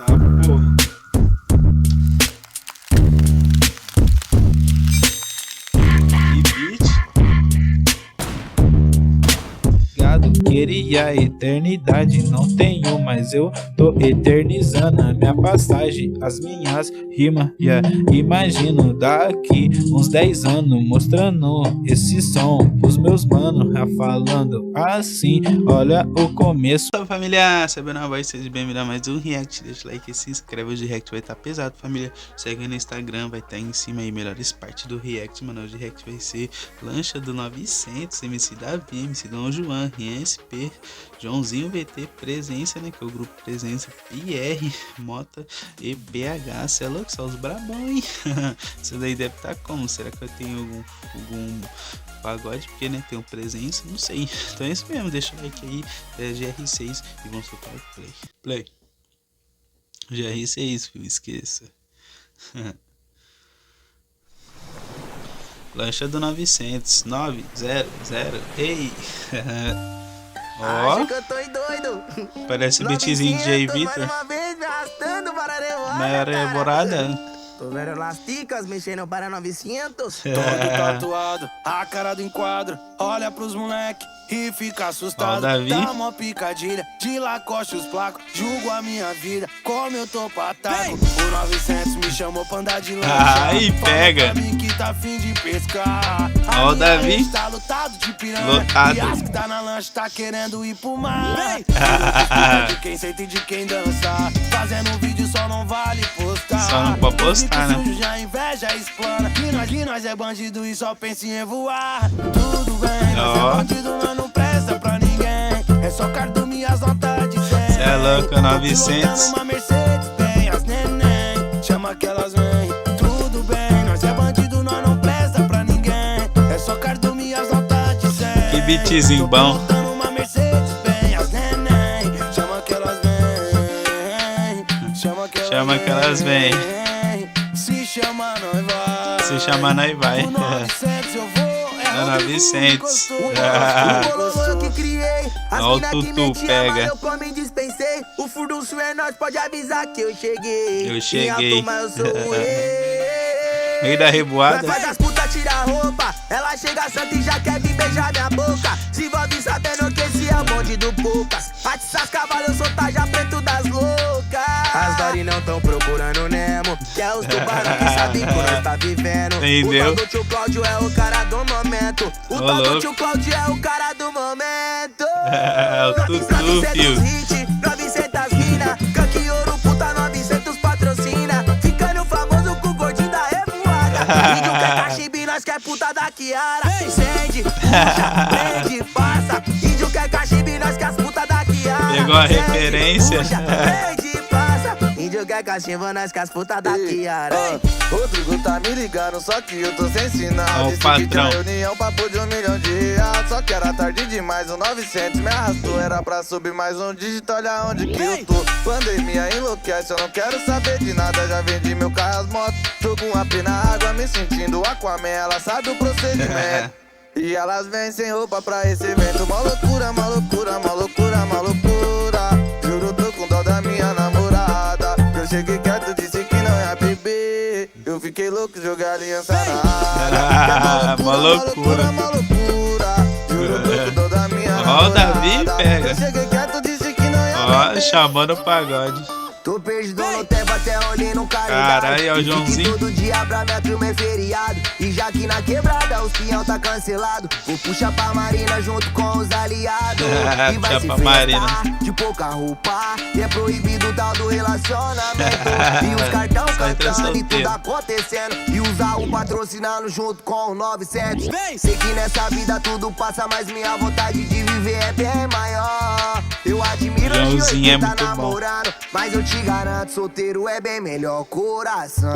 Tá, porra. Queria a eternidade, não tenho, mas eu tô eternizando a minha passagem, as minhas rimas, yeah. Imagino daqui uns 10 anos mostrando esse som pros meus manos, falando assim, olha o começo. Salve família, sabendo a voz, seja bem-vindo a mais um react, deixa o like e se inscreve, hoje o react vai estar pesado família, segue no Instagram, vai estar em cima aí, melhores partes do react, mano, hoje o react vai ser Lancha do 900, MC Davi, MC Dom João, RSP, Joãozinho VT, Presença, né, que é o grupo Presença, PR, Mota e BH, cê é louco, só os brabão, hein? Isso daí deve estar como? Será que eu tenho algum pagode? Porque, né, tem um Presença, não sei. Então é isso mesmo, deixa o like aí, GR6 e vamos soltar o play. GR6, filho, esqueça. Lancha do 900, 900, ei. Ó, acho que eu tô doido. Parece o beatzinho de Jay Vitor. Maior Borada. Tô vendo lasticas mexendo para 900. Todo tatuado, a cara do enquadro. Olha pros moleque e fica assustado. Ó, Davi. Dá uma picadilha, de Lacoste os placos. Julgo a minha vida, como eu tô pataco. O 900 me chamou pra andar de lancha. Aí, pega. Fala pra mim que tá fim de pescar. Ó, o Davi. Tá lotado de piranha. Lotado. E as que tá na lancha tá querendo ir pro mar. De quem sente e de quem dança. Fazendo um vídeo só não vale postar. Só não pode postar, né? Sujo, já inveja explana. Que nós é bandido e só pensa em voar. Tudo bem, nós é bandido, mas não presta pra ninguém. É só cardume as notas de 100. Cê é louco, 900. Uma Mercedes, tem as neném. Chama que elas vêm. Tudo bem, nós é bandido, nós não presta pra ninguém. É só cardume as notas de 100. Que beatzinho bom. Uma Mercedes, tem as neném. Chama que elas vêm. Chama que elas vêm. Se chama, nós vai. Se chamar, nós vai. O 900 eu vou. É 900. Eu que criei. As Ó, o mina que Tutu me te pega. ama, eu como e dispensei. O furdunço é nós, pode avisar que eu cheguei. Eu cheguei. Em alto, mas eu sou o rei. Meio da revoada. Nós faz as putas tirar roupa. Ela chega santa e já quer vir beijar minha boca. Se envolve sabendo que esse é o bonde do Poucas. Atiças cavalos, eu sou taja preto das loucas. As Dari não tão procurando Nemo. Que é os tubarão que sabem que nós tá vivendo. Entendeu? O tal do tio Cláudio é o cara do momento. O tal louco. do tio Cláudio é o cara do momento. É o Tutu, filho. hit, 900 mina. Canque ouro, puta, 900 patrocina. Ficando famoso com o gordinho da revoada. Índio quer cachimbi, nós quer puta da Kiara. Incende, puxa, prende, passa. Índio quer cachimbi, nós quer as puta da Kiara. Pegou a Incende, referência. Puxa, prende, passa. Índio quer cachimbo, nós quer as puta da Kiara. Rodrigo tá me ligando, só que eu tô sem sinal. Ó, o Disse patrão. que tinha reunião, papo de 1 milhão de reais. Só que era tarde demais, o 900 me arrastou. Era pra subir mais um dígito, olha onde que eu tô. Pandemia enlouquece, eu não quero saber de nada. Já vendi meu carro, as motos, tô com a pena na água, me sentindo Aquaman. Ela sabe o procedimento. E elas vêm sem roupa pra esse evento. Mó loucura, mó loucura, mó loucura, mó loucura. Juro, tô com dó da minha namorada. Eu cheguei quieto, disse que não ia beber. Eu fiquei louco, jogar aliança na área. Mó loucura. Mó loucura. Juro, tô com dó da minha Ó, o namorada. Davi pega. Eu cheguei quieto, disse que não ia Ó, beber. chamando o pagode. Tô perdido no tempo até olhei no calendário. Caralho, é o E que Joãozinho. todo dia pra minha turma é feriado. E já que na quebrada os peão tá cancelado, vou puxar pra Marina junto com os aliados. E vai Puxa se pra festar Marina. de pouca roupa. E é proibido o tal do relacionamento. E os cartão Só entra cantando e solteiro. tudo acontecendo. E usar o patrocinando junto com o 900. Sei que nessa vida tudo passa, mas minha vontade de viver é bem maior. Eu admiro os Joãozinho que é tá muito bom. namorando, mas eu te garanto, solteiro é bem melhor. Coração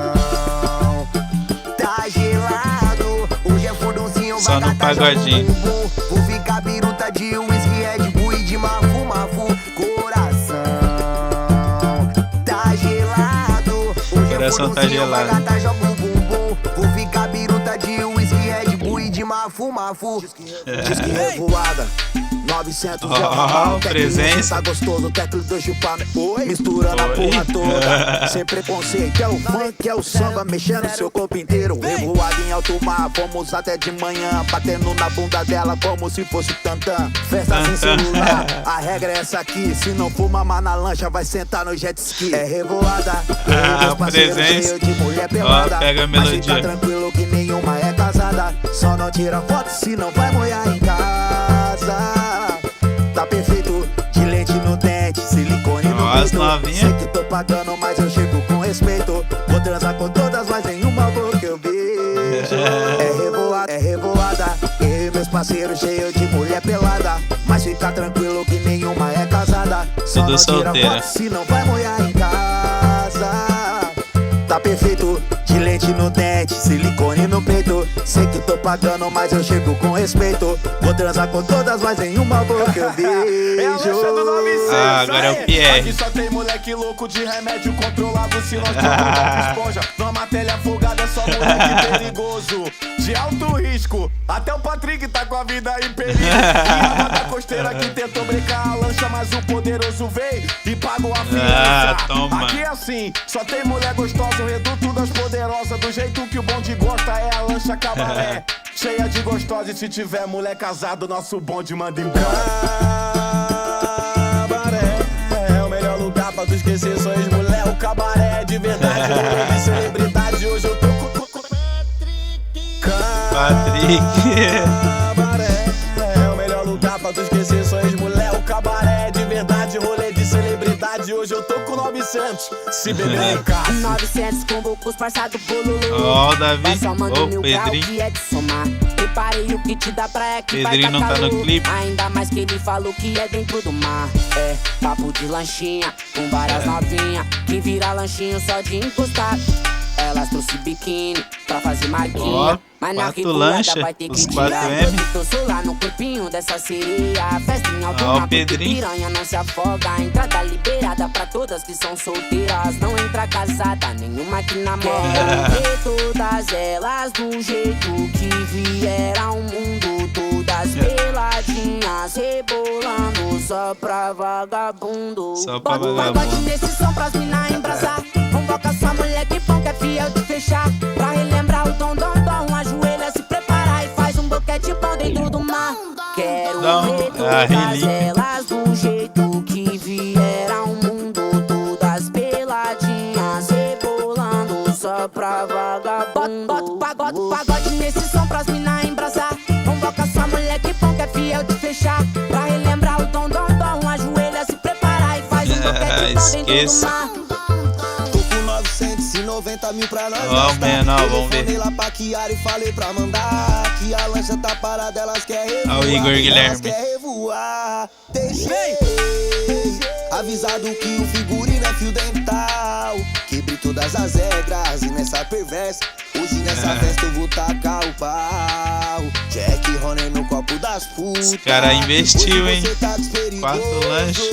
tá gelado. Hoje é furduncinho, Só no pagodinho. Vou ficar biruta de whisky, Red Bull e de mafu. Coração tá gelado. Hoje é Coração tá furduncinho, gelado. gata joga o bumbum. Vou ficar biruta de whisky, Red Bull e de mafu. Diz que revoada, 900 Ó, presença. Tá gostoso, teclo do chupar. Oi, misturando a porra toda. Sem preconceito, é o funk, é o samba, mexendo seu corpo inteiro. Revoado em alto mar, fomos até de manhã, batendo na bunda dela como se fosse tantã. Festa sem celular, a regra é essa aqui. Se não for mamar na lancha, vai sentar no jet ski. É revoada, presença. de mulher pelada. Ó, pega a mas melodia. fica tranquilo que nenhuma é casada. Só não tira foto se não vai molhar em casa. Tá perfeito, de lente no dente, silicone no Ó, as peito. novinha. Sei que tô pagando, mas eu chego com respeito. Vou transar com todas, mas nenhuma boca eu beijo. É revoada, eu e meus parceiros cheios de mulher pelada. Mas fica tranquilo que nenhuma é casada. Só Tudo não tira solteira. foto se não vai molhar em casa. Tá perfeito, de lente no dente, silicone no peito. Sei que tô pagando, mas eu chego com respeito. Vou transar com todas, mas nenhuma boca eu beijo. É a lancha do 900, Ah, agora é o Pierre. Aqui só tem moleque louco de remédio controlado. Se nós tomamos uma esponja, numa telha afogada é só moleque perigoso, de alto risco. Até o Patrick tá com a vida em perigo. E a da costeira que tentou brincar a lancha, mas o poderoso veio e pagou a fiança. Ah, toma. Aqui é assim, só tem mulher gostosa, o reduto das poderosas. Do jeito que o bonde gosta é a lancha cabaré. Cheia de gostosa e se tiver mulher casado, nosso bonde manda embora. Cabaré é o melhor lugar pra tu esquecer sua ex-mulher. O cabaré de verdade, de celebridade. Hoje eu tô com Patrick. Cabaré é o melhor lugar pra tu esquecer sua ex-mulher. O cabaré de verdade, rolê de celebridade. Hoje eu tô com 900, se beber em casa. 900 combo com os parça do Bololô. Ó, o Davi. Vai somando Ô, 1000 grau Pedrinho. que é de somar. Preparei o kit da praia que Pedrinho vai não tá no calor. clipe. Ainda mais que ele falou que é dentro do mar. É, papo de lanchinha, com várias novinhas que vira lanchinho só de encostar. Elas trouxe biquíni pra fazer marquinha. Ó, mas na 4 revoada lancha, vai ter que os tirar. 4M. Tô solar no corpinho dessa sereia. Festa em alto Ó, o mar porque Pedrinho. piranha não se afoga. Entrada liberada pra todas que são solteiras. Não entra casada, nenhuma que namora. Ver todas elas do jeito que vieram ao mundo. Todas peladinhas, rebolando só pra vagabundo. Só pra Bota o vagabundo. pagode nesse som pras mina embrasar. Convoca sua mulher que bom que é fiel de fechar. Pra relembrar o dom, ajoelha, se prepara e faz um boquete bom dentro do mar. Quero ver todas relíquia. elas do jeito que vieram ao mundo. Todas peladinhas, rebolando só pra vagabundo. Bota o pagode nesse som pras mina embrasar. Convoca sua mulher que bom que é fiel de fechar. Pra relembrar o dom, ajoelha, se prepara e faz um boquete bom dentro do Esqueça. mar. Tô com 990 mil pra nós Ó, o menor, Eu vamos ver. telefonei lá pra Kiara e falei pra mandar. Que a lancha tá parada, elas querem revoar. Ó, o Igor Guilherme. Elas querem revoar. Deixei avisado que o figurino é fio dental. Quebrei todas as regras e nessa perversa. Hoje nessa festa eu vou tacar o pau. Jack Horner no copo das putas. Esse cara investiu, Hoje hein? você tá desperigoso. 4 lanches.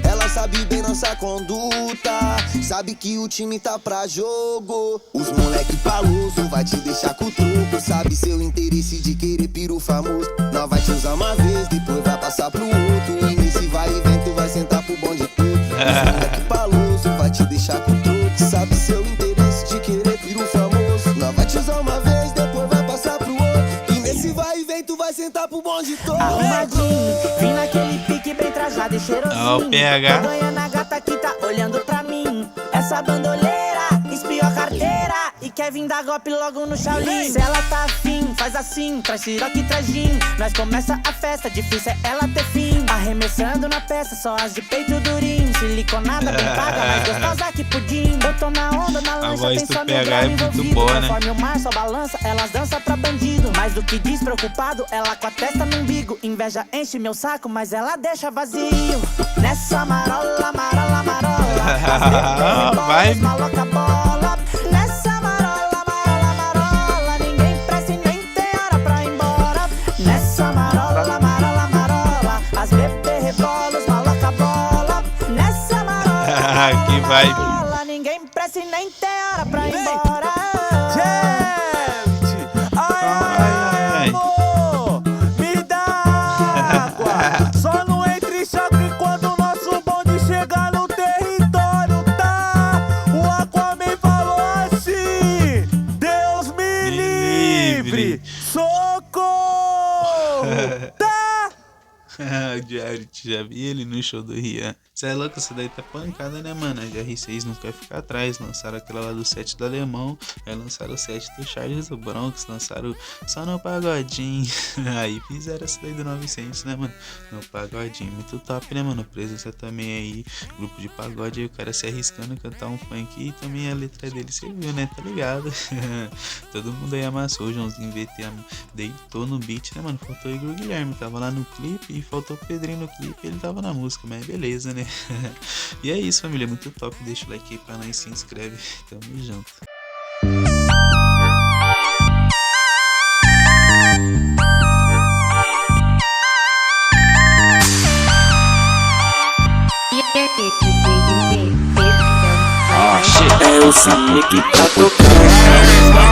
Ela sabe bem nossa conduta. Sabe que o time tá pra jogo. Os moleque paloso vai te deixar com o troco. Sabe seu interesse de querer piro famoso. Nós vai te usar uma vez, depois vai passar pro outro. E nesse vai e vem, tu vai sentar pro bonde todo. Os moleque paloso vai te deixar com o troco. Sabe seu interesse de querer piro famoso. Nós vai te usar uma vez, depois vai passar pro outro. E nesse vai e vem, tu vai sentar pro bonde todo. Arrumadinho, vim naquele pique bem trajado e cheirosinho. Ó, o PH. Tô ganhando a gata que tá olhando pra mim. Essa bandoleira espiou a carteira e quer vir dar golpe logo no Shaolin. Se ela tá afim, faz assim, traz siroque e traz gin. Nós começa a festa, difícil é ela ter fim. Arremessando na peça, só as de peito durinho. Siliconada bem paga, mais gostosa que pudim. Eu tô na onda, na lancha, voz tem do só meu PH grau é muito envolvido. boa, né? Conforme o mar só balança, elas dançam pra bandido. Mais do que despreocupado, ela com a testa no umbigo. Inveja enche meu saco, mas ela deixa vazio. Nessa marola, marola, marola. Vai. Maloca bola. Nessa marola, marola, marola. Ninguém presta e nem tem hora pra ir embora. Nessa marola, marola, marola. As bebê rebolos, maloca bola. Nessa marola, Que vibe. marola. Ninguém presta e nem tem hora pra ir embora. Gente, ai, Ai. amor, me dá água. Jarit, já vi ele no show do Rian. Cê é louco, isso daí tá pancada, né, mano? A GR6 não quer ficar atrás. Lançaram aquela lá do set do Alemão. Aí lançaram o set do Charles do Bronx. Lançaram só no pagodinho. Aí fizeram essa daí do 900, né, mano? No pagodinho. Muito top, né, mano? Presença também aí. Grupo de pagode. Aí o cara se arriscando a cantar um funk. E também a letra dele, você viu, né? Tá ligado? Todo mundo aí amassou. O Joãozinho VT deitou no beat, né, mano? Faltou o Igor Guilherme. Tava lá no clipe. E faltou o Pedrinho no clipe. Ele tava na música, mas beleza, né? E é isso, família, muito top. Deixa o like aí pra nós, se inscreve. Tamo junto. É o Sonic que tá tocando.